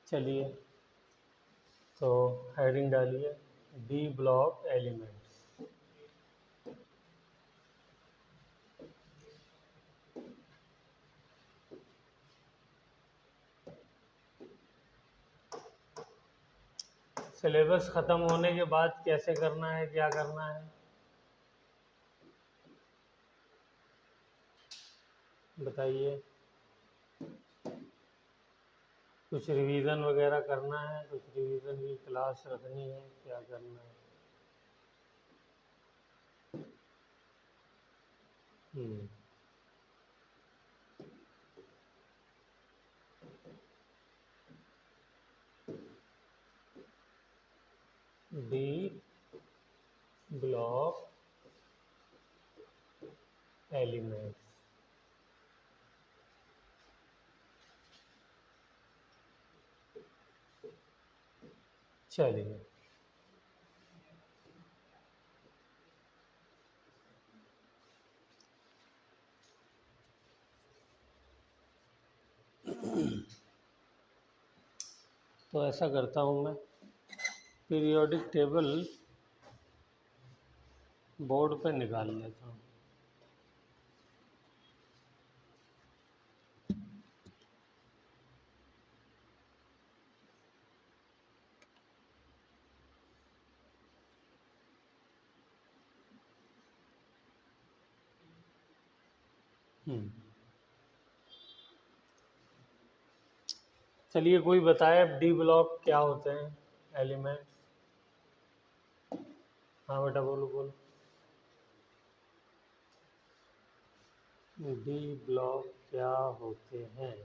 चलिए, तो हेडिंग डालिए डी ब्लॉक एलिमेंट्स। सिलेबस ख़त्म होने के बाद कैसे करना है, क्या करना है, बताइए। कुछ रिवीजन वगैरह करना है, कुछ रिवीजन की क्लास रखनी है, क्या करना है? D block elements. चलिए, तो ऐसा करता हूँ मैं, पीरियोडिक टेबल बोर्ड पे निकाल लेता हूँ। चलिए, कोई बताए अब डी ब्लॉक क्या होते हैं एलिमेंट? हाँ बेटा, बोलो बोलो। डी ब्लॉक क्या होते हैं?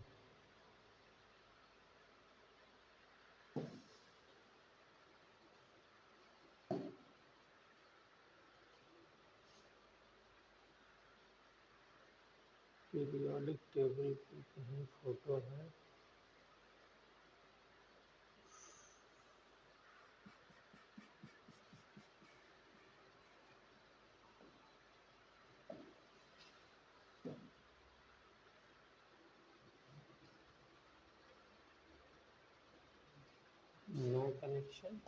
पीरियोडिक टेबल की कहीं फोटो है? No connection.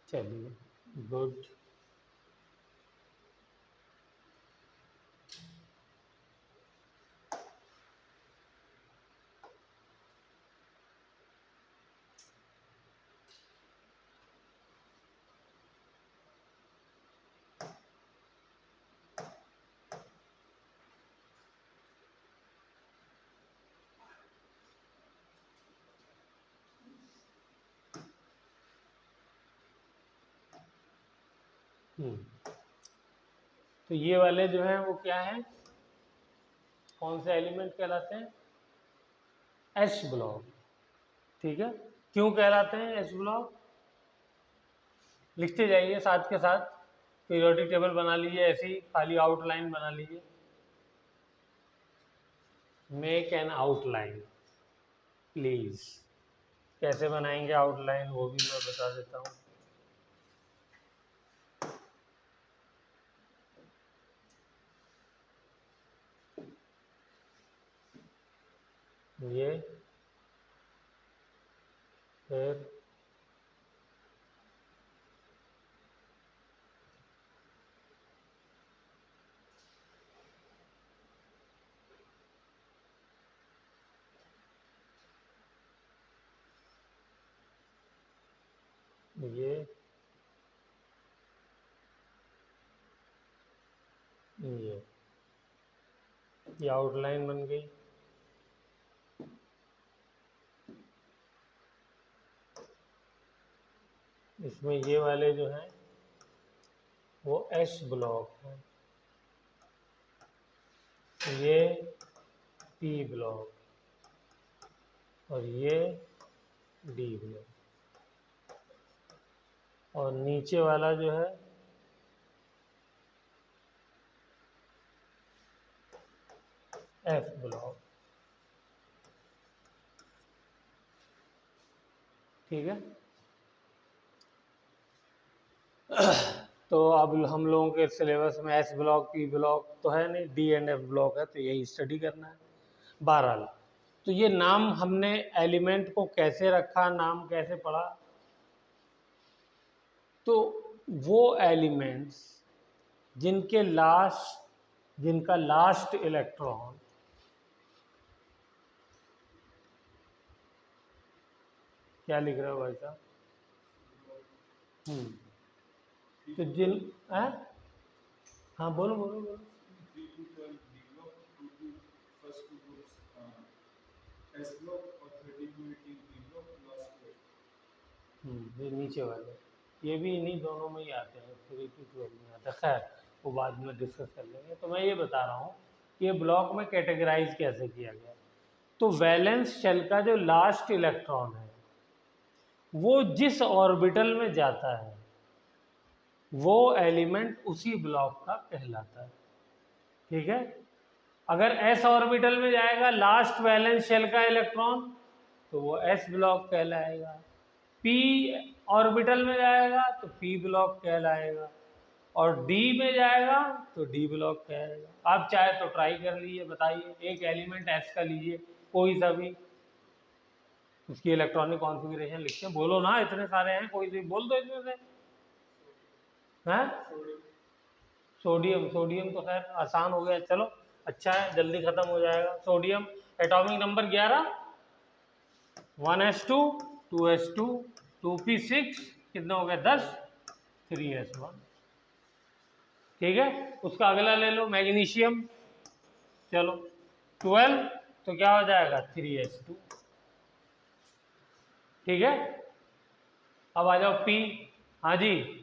चलिए, गुड। तो ये वाले जो हैं वो क्या हैं, कौन से एलिमेंट कहलाते हैं? H block. ठीक है, क्यों कहलाते हैं एच ब्लॉक? लिखते जाइए साथ के साथ। पीरियोडिक टेबल बना लीजिए, ऐसी खाली आउटलाइन बना लीजिए। Make an outline please. कैसे बनाएंगे आउटलाइन वो भी मैं बता देता हूँ। ये फिर ये आउटलाइन बन गई। इसमें ये वाले जो हैं वो एस ब्लॉक हैं, ये पी ब्लॉक और ये डी ब्लॉक, और नीचे वाला जो है एफ ब्लॉक। ठीक है, तो अब हम लोगों के सिलेबस में एस ब्लॉक पी ब्लॉक तो है नहीं, डी एंड एफ ब्लॉक है, तो यही स्टडी करना है। बहरहाल तो ये नाम हमने एलिमेंट को कैसे रखा, नाम कैसे पढ़ा, तो वो एलिमेंट्स जिनका लास्ट इलेक्ट्रॉन क्या लिख रहे हो भाई साहब? तो जिन है? हाँ बोलो बोलो बोलो। ये नीचे वाले ये भी इन्हीं दोनों में ही आते हैं, 3 to 12 में आता है। खैर वो बाद में डिस्कस कर लेंगे। तो मैं ये बता रहा हूँ कि ये ब्लॉक में कैटेगराइज कैसे किया गया। तो वैलेंस शेल का जो लास्ट इलेक्ट्रॉन है वो जिस ऑर्बिटल में जाता है वो एलिमेंट उसी ब्लॉक का कहलाता है। ठीक है, अगर एस ऑर्बिटल में जाएगा लास्ट वैलेंस शेल का इलेक्ट्रॉन तो वो एस ब्लॉक कहलाएगा, पी ऑर्बिटल में जाएगा तो पी ब्लॉक कहलाएगा, और डी में जाएगा तो डी ब्लॉक कहलाएगा। आप चाहे तो ट्राई कर लीजिए, बताइए एक एलिमेंट एस का लीजिए कोई सा भी, उसकी इलेक्ट्रॉनिक कॉन्फ़िगरेशन लिखते हैं, बोलो ना, इतने सारे हैं, कोई भी बोल दो इसमें से। हैं? सोडियम, सोडियम तो खैर आसान हो गया, चलो अच्छा है, जल्दी खत्म हो जाएगा। Sodium atomic number 11, 1s2 2s2 2p6, कितने हो गए 10, 3s1। ठीक है, उसका अगला ले लो मैग्नीशियम, चलो 12, तो क्या हो जाएगा 3s2। ठीक है, अब आ जाओ पी। हाँ जी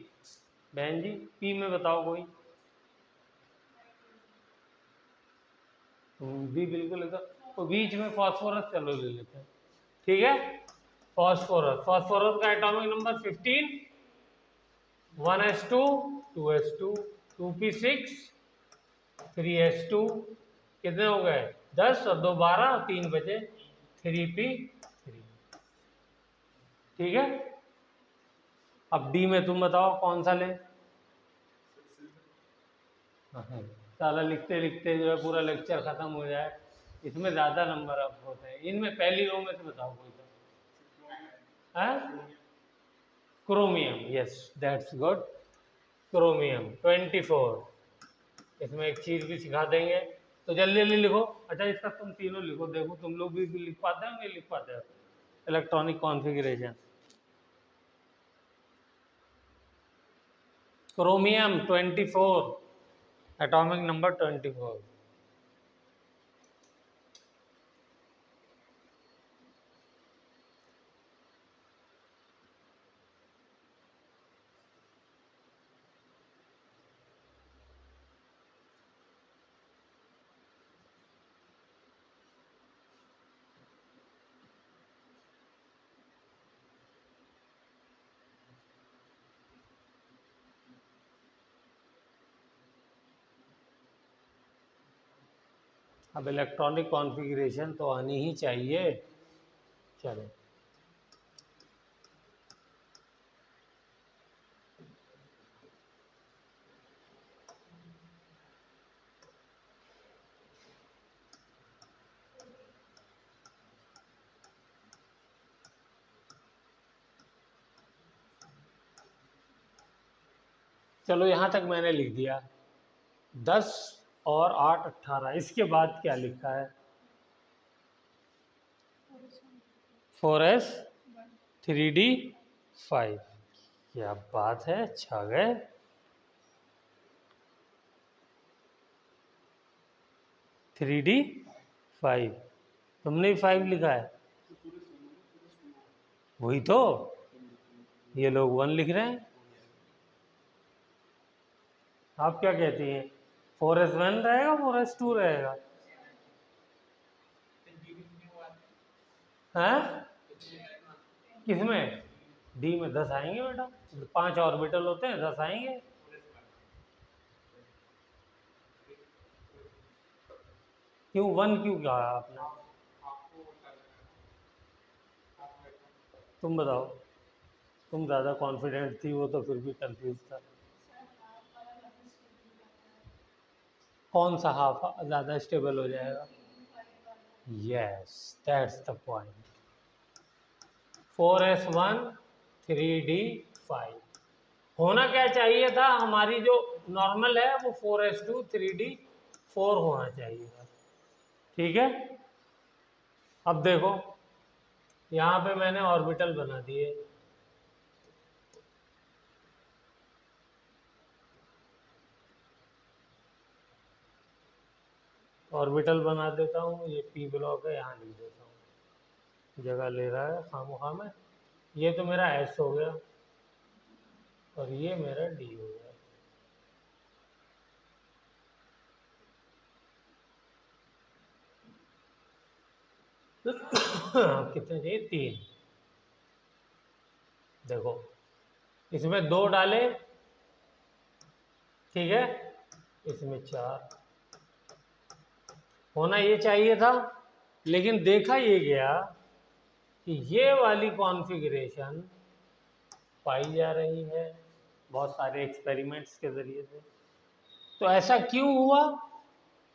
बहन जी, पी में बताओ कोई। भी बिल्कुल एकदम, तो बीच में फास्फोरस चलो ले लेते हैं। ठीक है, फास्फोरस, फास्फोरस का atomic number 15, 1s2 2s2 2p6 3s2, कितने हो गए 10 और 2 12 और 3 बचे 3p3। ठीक है, अब डी में तुम बताओ कौन सा लें। साला लिखते लिखते जो है पूरा लेक्चर खत्म हो जाए, इसमें ज़्यादा नंबर अब होते हैं। इनमें पहली रो में से बताओ कोई सा। Chromium, yes that's good, chromium 24। इसमें एक चीज़ भी सिखा देंगे, तो जल्दी जल्दी लिखो। अच्छा इसका तुम तीनों लिखो, देखो तुम लोग भी लिख पाते हो नहीं लिख पाते हो। Electronic configuration, chromium 24, atomic number 24। अब इलेक्ट्रॉनिक कॉन्फ़िगरेशन तो आनी ही चाहिए। चलो चलो यहाँ तक मैंने लिख दिया, 10 और 8 18। इसके बाद क्या लिखा है 4s 3d 5। क्या बात है, छा गए। 3d 5, तुमने भी 5 लिखा है, वही तो ये लोग 1 लिख रहे हैं। आप क्या कहती हैं, 4s1 रहेगा 4s2 रहेगा? हैं? किसमें? डी में 10 आएंगे बेटा, 5 ऑर्बिटल होते हैं, 10 आएंगे। क्यों 1 क्यों कहा आपने? तुम बताओ, तुम ज़्यादा कॉन्फिडेंट थी, वो तो फिर भी कंफ्यूज था। कौन सा हाफ ज़्यादा स्टेबल हो जाएगा? Yes, that's the point. 4s1 3d5 होना क्या चाहिए था, हमारी जो नॉर्मल है वो 4s2 3d4 होना चाहिए था। ठीक है, अब देखो यहाँ पे मैंने ऑर्बिटल बना दिए। ऑर्बिटल बना देता हूँ, ये पी ब्लॉक है, यहाँ लिख देता हूँ, जगह ले रहा है खामोखा में। ये तो मेरा एस हो गया और ये मेरा डी हो गया। कितने चाहिए? 3। देखो इसमें 2 डाले, ठीक है, इसमें 4 होना ये चाहिए था। लेकिन देखा ये गया कि ये वाली कॉन्फ़िगरेशन पाई जा रही है बहुत सारे एक्सपेरिमेंट्स के ज़रिए से। तो ऐसा क्यों हुआ?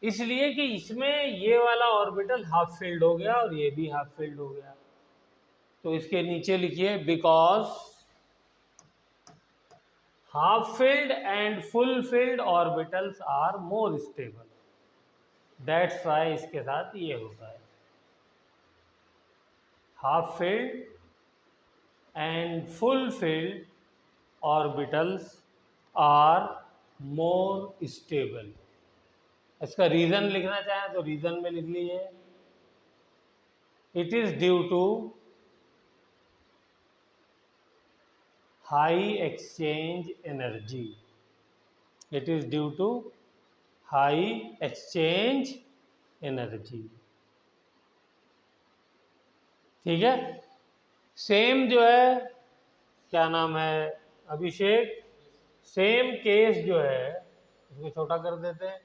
इसलिए कि इसमें ये वाला ऑर्बिटल हाफ फिल्ड हो गया और ये भी हाफ फिल्ड हो गया। तो इसके नीचे लिखिए because half filled and full filled orbitals are more stable, that's why इसके साथ ये होता है। Half filled and full filled orbitals are more stable. इसका रीजन लिखना चाहें तो रीजन में लिख लीजिए, it is due to high exchange energy. It is due to high exchange energy. ठीक है, सेम जो है, क्या नाम है, अभिषेक, सेम केस जो है, इसको छोटा कर देते हैं,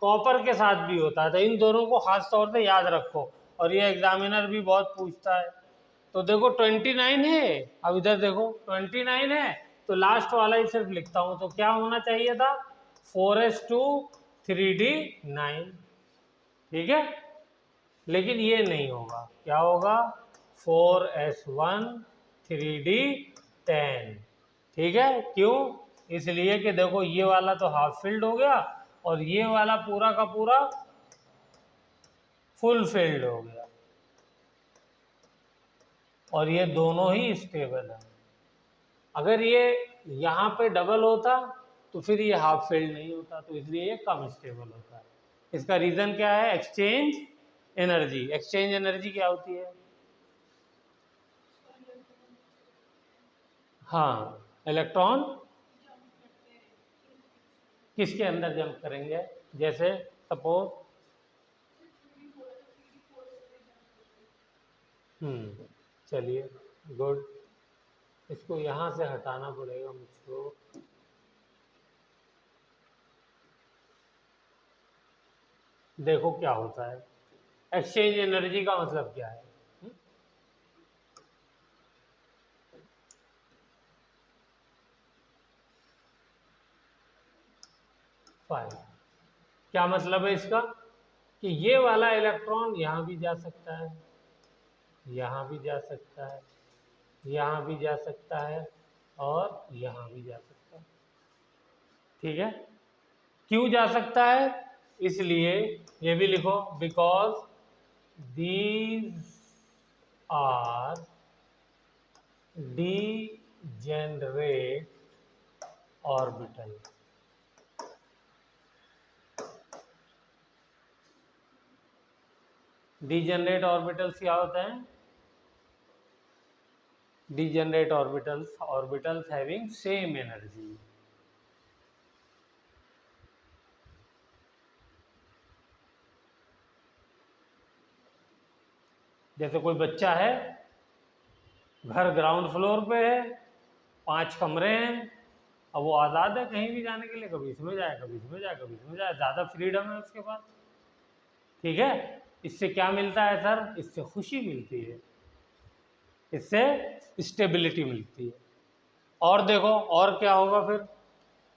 कॉपर के साथ भी होता है। तो इन दोनों को खास तौर से याद रखो, और ये एग्जामिनर भी बहुत पूछता है। तो देखो 29 है, अब इधर देखो 29 है, तो लास्ट वाला ही सिर्फ लिखता हूं। तो क्या होना चाहिए था? 4s2 3d9। ठीक है, लेकिन ये नहीं होगा, क्या होगा? 4s1 3d10। ठीक है, क्यों? इसलिए कि देखो ये वाला तो हाफ फिल्ड हो गया और ये वाला पूरा का पूरा फुल फिल्ड हो गया, और ये दोनों ही स्टेबल है। अगर ये यहाँ पे डबल होता तो फिर ये हाफ फिल्ड नहीं होता, तो इसलिए ये कम स्टेबल होता है। इसका रीजन क्या है? Exchange energy. एक्सचेंज एनर्जी क्या होती है? हाँ, इलेक्ट्रॉन किसके अंदर जंप करेंगे? जैसे सपोज, चलिए, गुड। इसको यहाँ से हटाना पड़ेगा मुझको। देखो क्या होता है, एक्सचेंज एनर्जी का मतलब क्या है? फाइव। क्या मतलब है इसका? कि ये वाला इलेक्ट्रॉन यहाँ भी जा सकता है, यहाँ भी जा सकता है, यहाँ भी जा सकता है, और यहाँ भी जा सकता है। ठीक है, क्यों जा सकता है? इसलिए ये भी लिखो, because these are degenerate orbital. Degenerate orbitals क्या होते हैं? degenerate orbitals having same energy. जैसे कोई बच्चा है, घर ग्राउंड फ्लोर पे है, 5 कमरे हैं, अब वो आज़ाद है कहीं भी जाने के लिए, कभी इसमें जाए, कभी इसमें जाए, कभी इसमें जाए, ज़्यादा फ्रीडम है उसके पास। ठीक है, इससे क्या मिलता है सर? इससे खुशी मिलती है, इससे स्टेबिलिटी मिलती है। और देखो और क्या होगा फिर?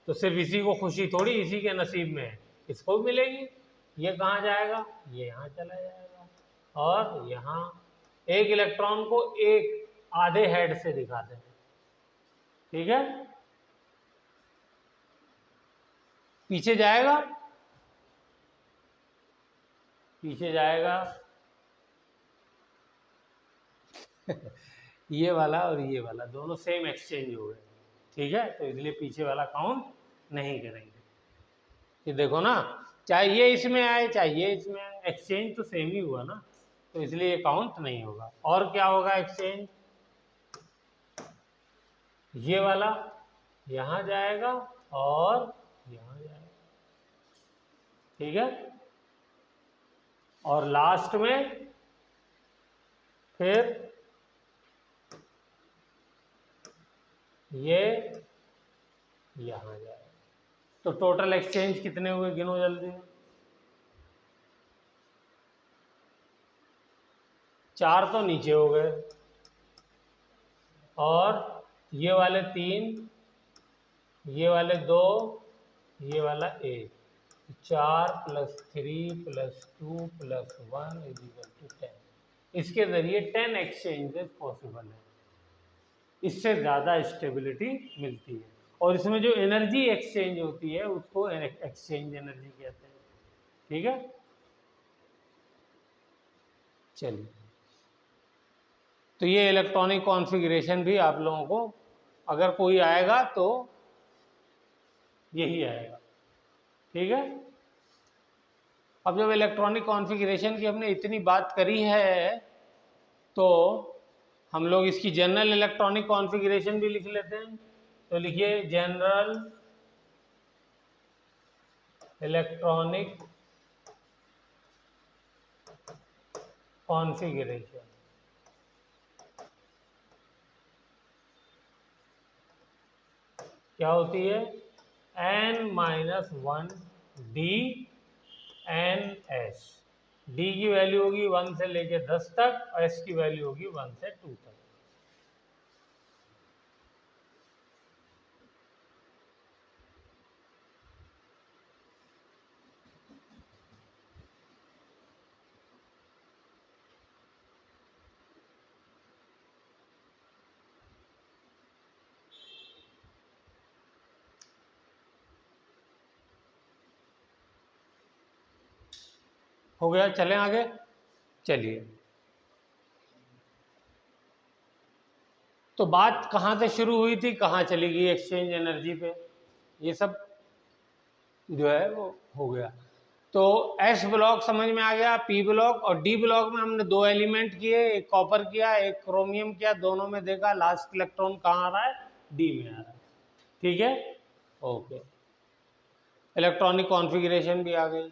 तो सिर्फ इसी को खुशी थोड़ी इसी के नसीब में है, इसको भी मिलेगी। ये कहाँ जाएगा? ये यहाँ चला जाएगा। और यहाँ एक इलेक्ट्रॉन को एक आधे हेड से दिखाते हैं। ठीक है, पीछे जाएगा, पीछे जाएगा ये वाला और ये वाला दोनों सेम एक्सचेंज हो गए। ठीक है, तो इसलिए पीछे वाला काउंट नहीं करेंगे। ये देखो ना, चाहे ये इसमें आए चाहे ये इसमें आए, एक्सचेंज तो सेम ही हुआ ना, तो इसलिए ये काउंट नहीं होगा। और क्या होगा एक्सचेंज? ये वाला यहाँ जाएगा और यहाँ जाएगा। ठीक है, और लास्ट में फिर ये यहाँ जाएगा। तो टोटल एक्सचेंज कितने हुए गिनो जल्दी? 4 तो नीचे हो गए, और ये वाले 3, ये वाले 2, ये वाला 1, 4 + 3 + 2 + 1 = 10। इसके जरिए 10 एक्सचेंजेस पॉसिबल है। इससे ज़्यादा स्टेबिलिटी मिलती है, और इसमें जो एनर्जी एक्सचेंज होती है उसको एक्सचेंज एनर्जी कहते हैं। ठीक है, चलिए, तो ये इलेक्ट्रॉनिक कॉन्फ़िगरेशन भी आप लोगों को अगर कोई आएगा तो यही आएगा। ठीक है, अब जब इलेक्ट्रॉनिक कॉन्फ़िगरेशन की हमने इतनी बात करी है तो हम लोग इसकी जनरल इलेक्ट्रॉनिक कॉन्फ़िगरेशन भी लिख लेते हैं। तो लिखिए जनरल इलेक्ट्रॉनिक कॉन्फ़िगरेशन। क्या होती है? n-1 d n s। d की वैल्यू होगी 1 से लेके 10 तक, और s की वैल्यू होगी 1 से 2 तक। हो गया, चलें आगे। चलिए, तो बात कहाँ से शुरू हुई थी, कहाँ चली गई एक्सचेंज एनर्जी पे, ये सब जो है वो हो गया। तो एस ब्लॉक समझ में आ गया, पी ब्लॉक और डी ब्लॉक में हमने 2 एलिमेंट किए, एक कॉपर किया एक क्रोमियम किया, दोनों में देखा लास्ट इलेक्ट्रॉन कहाँ आ रहा है? डी में आ रहा है। ठीक है, ओके, इलेक्ट्रॉनिक कॉन्फ़िगरेशन भी आ गई।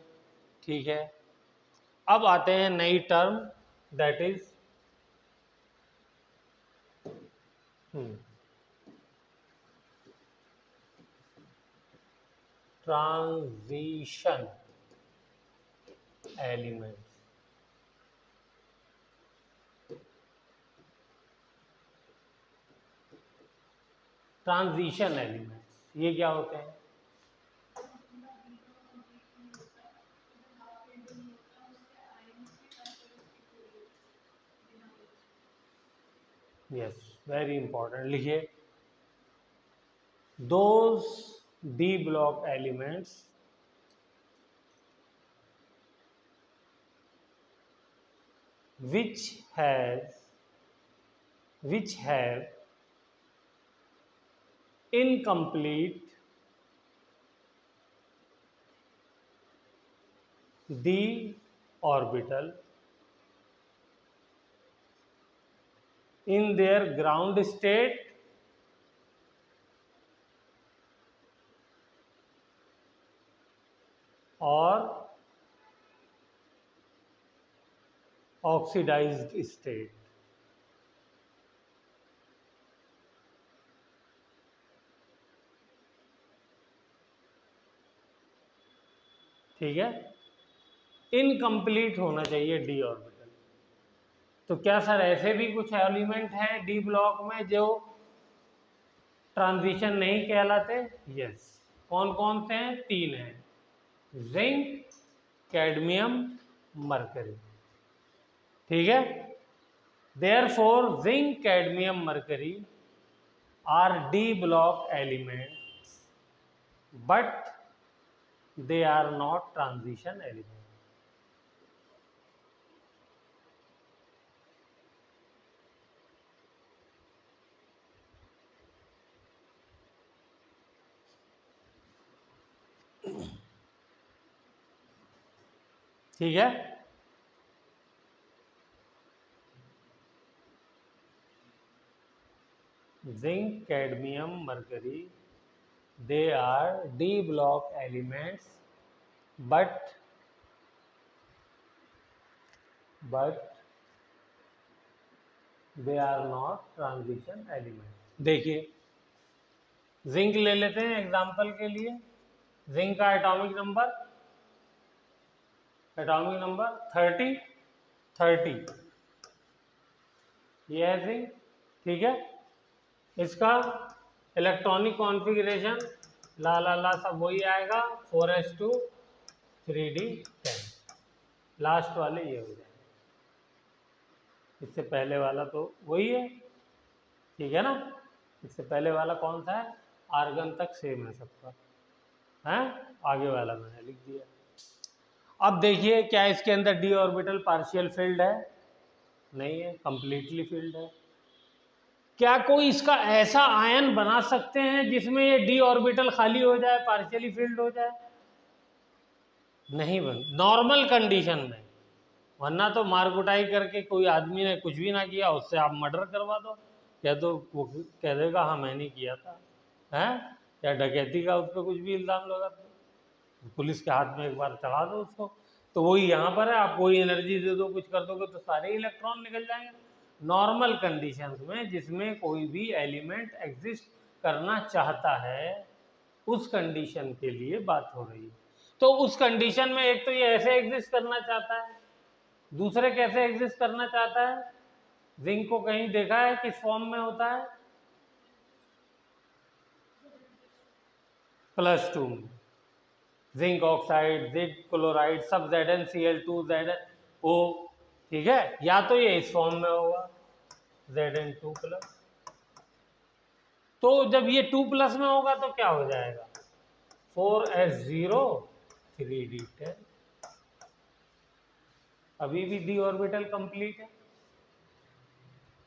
ठीक है, अब आते हैं नई term, that is transition element. Transition element ये क्या होते हैं? यस, वेरी इंपॉर्टेंट, लिखिए those d block elements which have incomplete d orbital in their ground state or oxidized state. ठीक है, इनकम्प्लीट होना चाहिए डी ऑर्बिटल। तो क्या सर ऐसे भी कुछ एलिमेंट हैं डी ब्लॉक में जो ट्रांजिशन नहीं कहलाते? यस। कौन कौन से हैं? 3 हैं, जिंक, कैडमियम, मरकरी। ठीक है, therefore zinc, cadmium, mercury are D block elements, but they are not transition elements. ठीक है, zinc, cadmium, mercury, they are D block elements, but they are not transition elements. देखिए, zinc ले लेते हैं example के लिए। जिंक का atomic number 30, ये है जिंक। ठीक है, इसका इलेक्ट्रॉनिक कॉन्फ़िगरेशन ला सब वही आएगा, 4s2 3d10। लास्ट वाले ये हो जाएंगे, इससे पहले वाला तो वही है। ठीक है ना, इससे पहले वाला कौन सा है? आर्गन तक सेम है सबका, है। आगे वाला मैंने लिख दिया। अब देखिए, क्या इसके अंदर डी ऑर्बिटल पार्शियल फिल्ड है? नहीं है, कंप्लीटली फिल्ड है। क्या कोई इसका ऐसा आयन बना सकते हैं जिसमें ये डी ऑर्बिटल खाली हो जाए, पार्शियली फिल्ड हो जाए? नहीं बन, नॉर्मल कंडीशन में। वरना तो मारकुटाई करके कोई आदमी ने कुछ भी ना किया, उससे आप मर्डर करवा दो, या तो वो कह देगा हाँ मैंने किया था, हैं, या डकैती का उस पर कुछ भी इल्ज़ाम लगा दो, पुलिस के हाथ में एक बार चढ़ा दो उसको। तो वही यहाँ पर है, आप कोई एनर्जी दे दो, कुछ कर दोगे तो सारे इलेक्ट्रॉन निकल जाएंगे। नॉर्मल कंडीशंस में जिसमें कोई भी एलिमेंट एग्जिस्ट करना चाहता है, उस कंडीशन के लिए बात हो रही है। तो उस कंडीशन में एक तो ये ऐसे एग्जिस्ट करना चाहता है, दूसरे कैसे एग्जिस्ट करना चाहता है? जिंक को कहीं देखा है किस फॉर्म में होता है? +2 में। जिंक ऑक्साइड, जिंक क्लोराइड, सब ZnCl2 ZnO। ठीक है, या तो ये इस फॉर्म में होगा Zn2+। तो जब ये 2+ में होगा तो क्या हो जाएगा? 4s0 3d10। अभी भी डी ऑर्बिटल कंप्लीट है।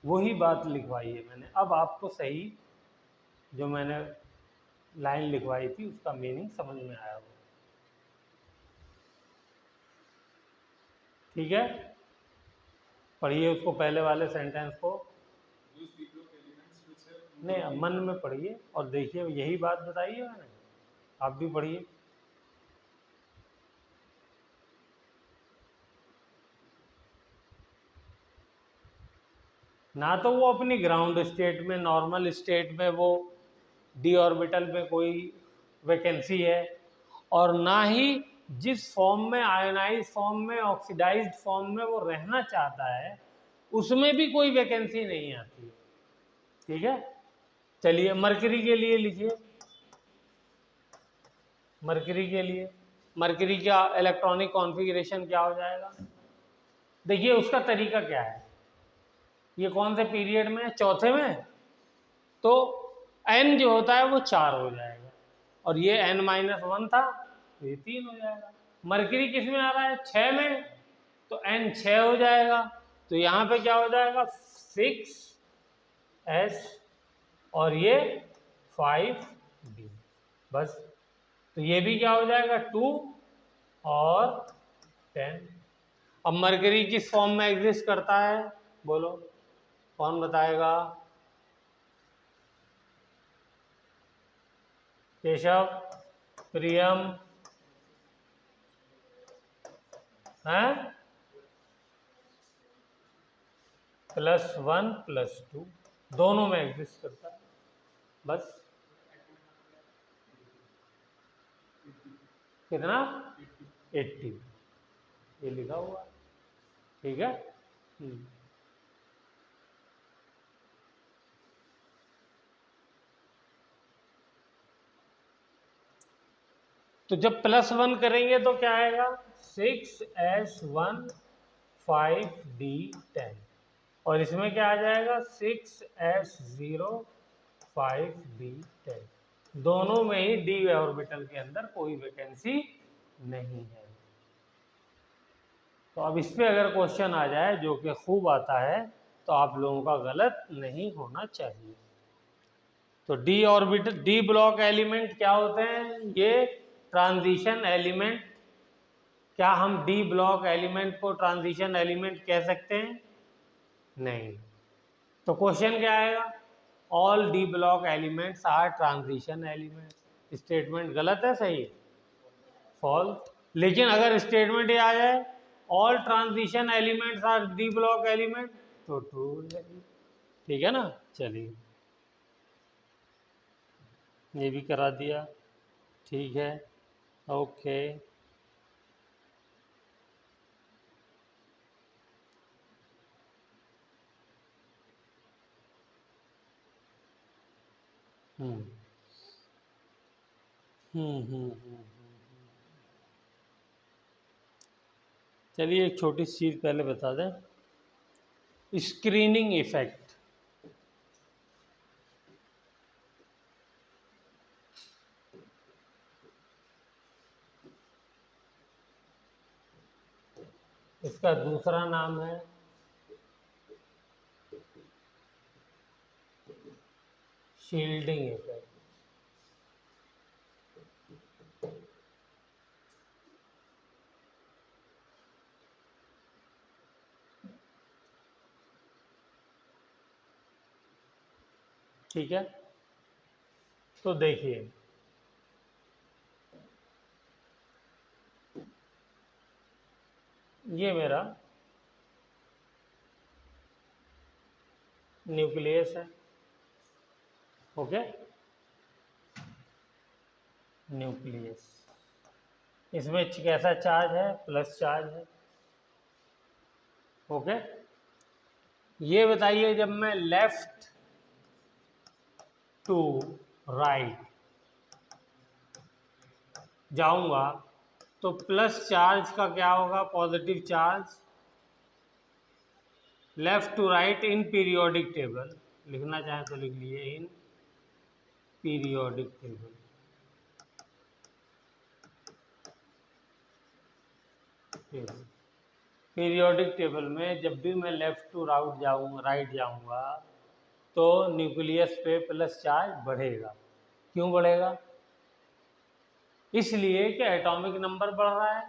वही बात लिखवाई है मैंने। अब आपको सही जो मैंने लाइन लिखवाई थी उसका मीनिंग समझ में आया हो। ठीक है, पढ़िए उसको, पहले वाले सेंटेंस को। नहीं, मन में पढ़िए और देखिए, यही बात बताई है मैंने, आप भी पढ़िए। ना तो वो अपनी ग्राउंड स्टेट में, नॉर्मल स्टेट में वो डी ऑर्बिटल में कोई वैकेंसी है, और ना ही जिस फॉर्म में, आयोनाइज फॉर्म में, ऑक्सीडाइज्ड फॉर्म में वो रहना चाहता है, उसमें भी कोई वैकेंसी नहीं आती है। ठीक है, चलिए मरकरी के लिए लिखिए। मरकरी के लिए, मरकरी का इलेक्ट्रॉनिक कॉन्फ़िगरेशन क्या हो जाएगा? देखिए उसका तरीका क्या है। ये कौन से पीरियड में है? चौथे में। तो n जो होता है वो 4 हो जाएगा, और ये n-1 था, तो ये 3 हो जाएगा। मरकरी किस में आ रहा है? 6 में, तो n 6 हो जाएगा। तो यहाँ पे क्या हो जाएगा? 6s और ये 5d, बस। तो ये भी क्या हो जाएगा? 2 और 10। अब मरकरी किस फॉर्म में एग्जिस्ट करता है? बोलो। कौन बताएगा? केशव, प्रियम, हैं? +1 +2 दोनों में एग्जिस्ट करता है, बस। कितना? 80, ये लिखा हुआ, ठीक है। तो जब +1 करेंगे तो क्या आएगा? 6s1 5d10, और इसमें क्या आ जाएगा? 6s0 5d10। दोनों में ही डी ऑर्बिटल के अंदर कोई वैकेंसी नहीं है। तो अब इस पे अगर क्वेश्चन आ जाए, जो कि खूब आता है, तो आप लोगों का गलत नहीं होना चाहिए। तो d orbital, d block element क्या होते हैं? ये ट्रांजिशन एलिमेंट। क्या हम डी ब्लॉक एलिमेंट को ट्रांजिशन एलिमेंट कह सकते हैं? नहीं। तो क्वेश्चन क्या आएगा? All d block elements are transition element. Statement गलत है, सही? फॉल्स। लेकिन अगर स्टेटमेंट ये आ जाए all transition elements R D block element, तो ट्रू हो जाएगी, ठीक है ना। चलिए, ये भी करा दिया, ठीक है, ओके। हम्म हम्म हम्म हम्म। चलिए, एक छोटी सी चीज पहले बता दें, स्क्रीनिंग इफेक्ट। इसका दूसरा नाम है शील्डिंग इफेक्ट। ठीक है, तो देखिए, ये मेरा न्यूक्लियस है, ओके। न्यूक्लियस, इसमें कैसा चार्ज है? प्लस चार्ज है, ओके। ये बताइए, जब मैं लेफ्ट टू राइट जाऊंगा तो प्लस चार्ज का क्या होगा? Positive charge. Left to right in periodic table, लिखना चाहे तो लिख लिए, in periodic table. Periodic table में जब भी मैं लेफ्ट टू राइट जाऊंगा तो न्यूक्लियस पे प्लस चार्ज बढ़ेगा। क्यों बढ़ेगा? इसलिए कि एटॉमिक नंबर बढ़ रहा है।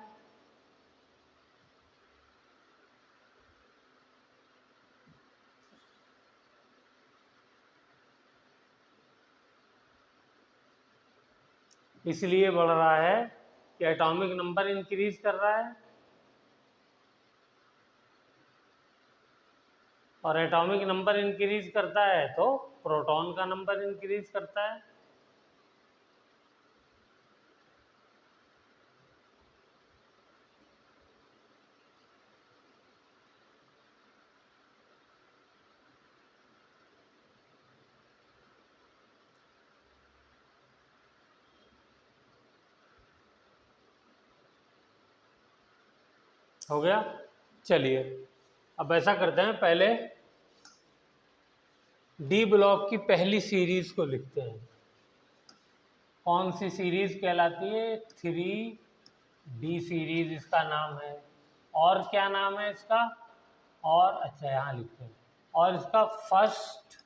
इसलिए बढ़ रहा है कि एटॉमिक नंबर इंक्रीज कर रहा है, और एटॉमिक नंबर इंक्रीज करता है तो प्रोटॉन का नंबर इंक्रीज करता है। हो गया? चलिए, अब ऐसा करते हैं, पहले डी ब्लॉक की पहली सीरीज को लिखते हैं। कौन सी सीरीज कहलाती है? 3D सीरीज इसका नाम है। और क्या नाम है इसका? और अच्छा, यहाँ लिखते हैं, और इसका फर्स्ट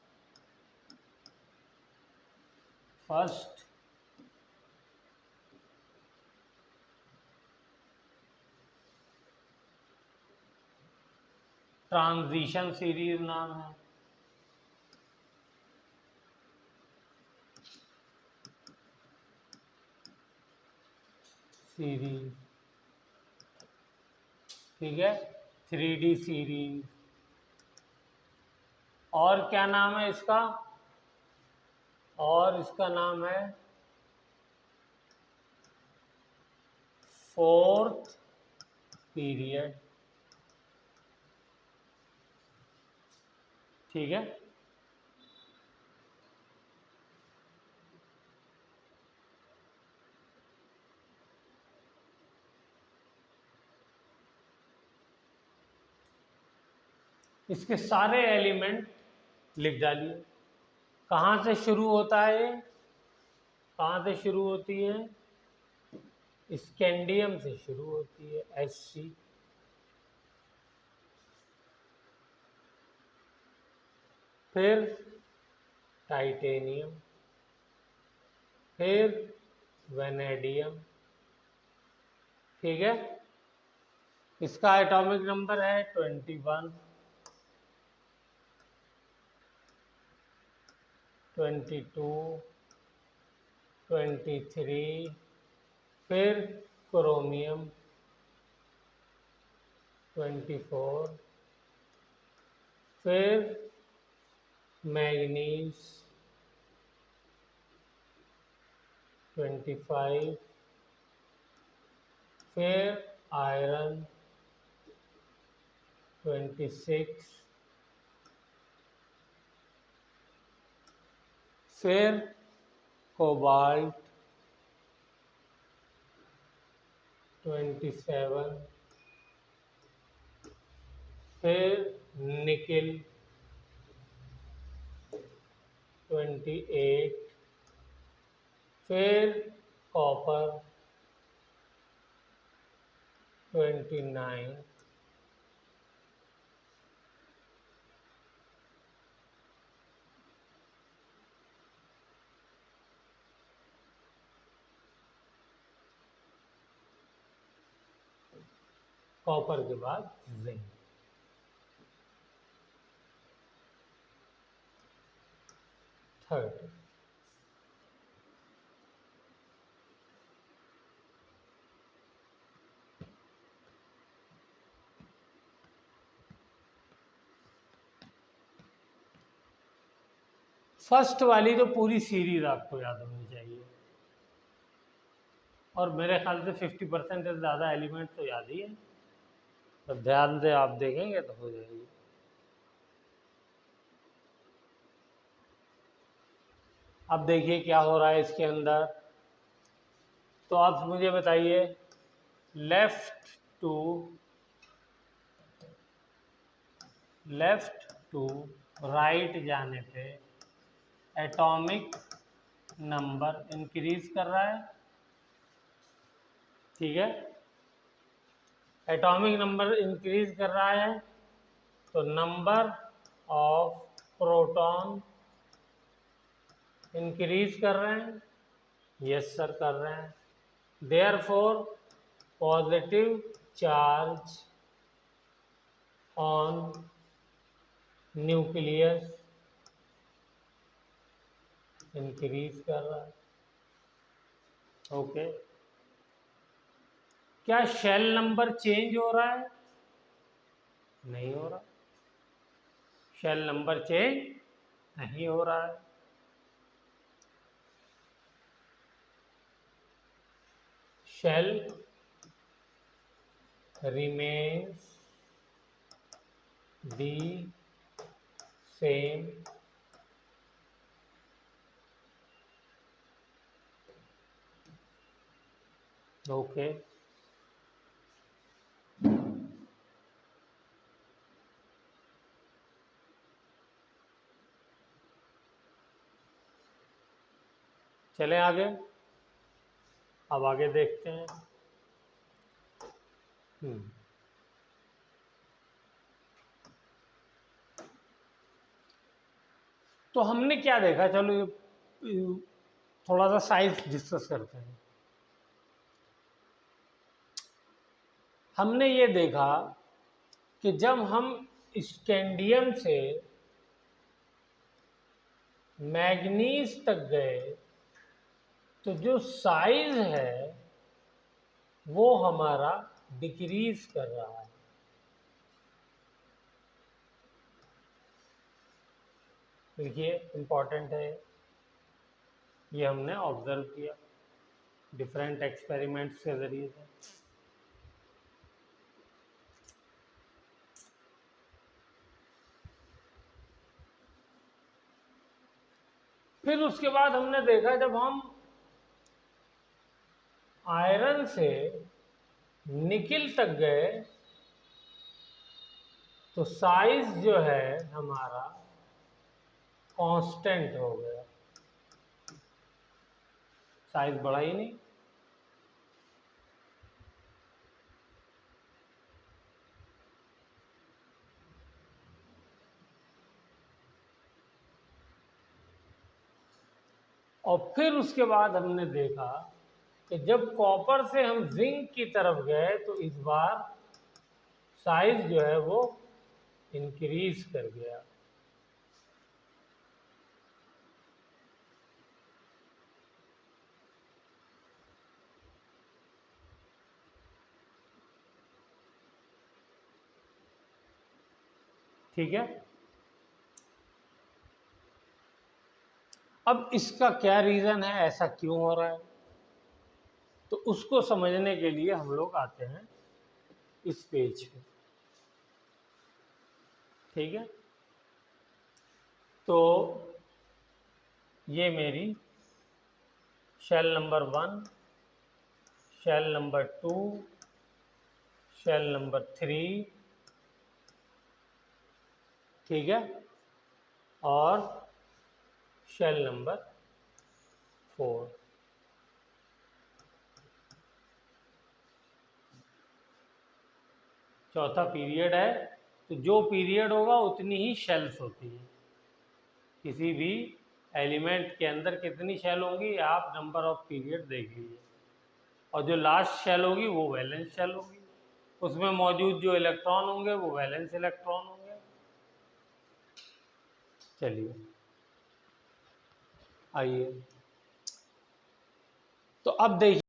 ट्रांजिशन सीरीज नाम है। सीरीज, ठीक है, 3D सीरीज। और क्या नाम है इसका? और इसका नाम है फोर्थ पीरियड, ठीक है। इसके सारे एलिमेंट लिख डालिए। कहाँ से शुरू होता है ये? कहाँ से शुरू होती है? स्कैंडियम से शुरू होती है, Sc। फिर टाइटेनियम, फिर वेनेडियम, ठीक है। इसका एटॉमिक नंबर है 21, 22, 23। फिर क्रोमियम 24, फिर मैग्नीज 25, फिर आयरन 26, फिर कोबाल्ट 27, फिर निकिल 28, फिर कॉपर 29, कॉपर के बाद जिंक। थर्ड, फर्स्ट वाली तो पूरी सीरीज आपको याद होनी चाहिए, और मेरे ख्याल से 50% से ज़्यादा एलिमेंट तो याद ही है, तो ध्यान से आप देखेंगे तो हो जाएगी। अब देखिए क्या हो रहा है इसके अंदर। तो आप मुझे बताइए, लेफ्ट टू राइट जाने पे एटॉमिक नंबर इंक्रीज कर रहा है, ठीक है। एटॉमिक नंबर इंक्रीज कर रहा है, तो नंबर ऑफ प्रोटॉन इंक्रीज कर रहे हैं, यस सर कर रहे हैं। Therefore positive charge on nucleus increase कर रहा है, ओके। क्या शेल नंबर चेंज हो रहा है? नहीं हो रहा, शेल नंबर चेंज नहीं हो रहा है। Shell remains the same, okay. चलें आगे, अब आगे देखते हैं। तो हमने क्या देखा, चलो ये थोड़ा सा साइज डिस्कस करते हैं। हमने ये देखा कि जब हम स्कैंडियम से मैग्नीज तक गए तो जो साइज है वो हमारा डिक्रीज कर रहा है। देखिए इम्पॉर्टेंट है, ये हमने ऑब्जर्व किया डिफरेंट एक्सपेरिमेंट्स के जरिए से। फिर उसके बाद हमने देखा जब हम आयरन से निकिल तक गए तो साइज जो है हमारा कांस्टेंट हो गया, साइज बढ़ा ही नहीं। और फिर उसके बाद हमने देखा कि जब कॉपर से हम जिंक की तरफ गए तो इस बार साइज जो है वो इंक्रीज कर गया। ठीक है, अब इसका क्या रीजन है, ऐसा क्यों हो रहा है, तो उसको समझने के लिए हम लोग आते हैं इस पेज पे। ठीक है, तो ये मेरी shell number 1, shell number 2, shell number 3, ठीक है, और शेल नंबर 4। चौथा पीरियड है, तो जो पीरियड होगा उतनी ही शेल्स होती है। किसी भी एलिमेंट के अंदर कितनी शेल होंगी आप नंबर ऑफ पीरियड देख लीजिए, और जो लास्ट शेल होगी वो वैलेंस शेल होगी, उसमें मौजूद जो इलेक्ट्रॉन होंगे वो वैलेंस इलेक्ट्रॉन होंगे। चलिए आइए, तो अब देखिए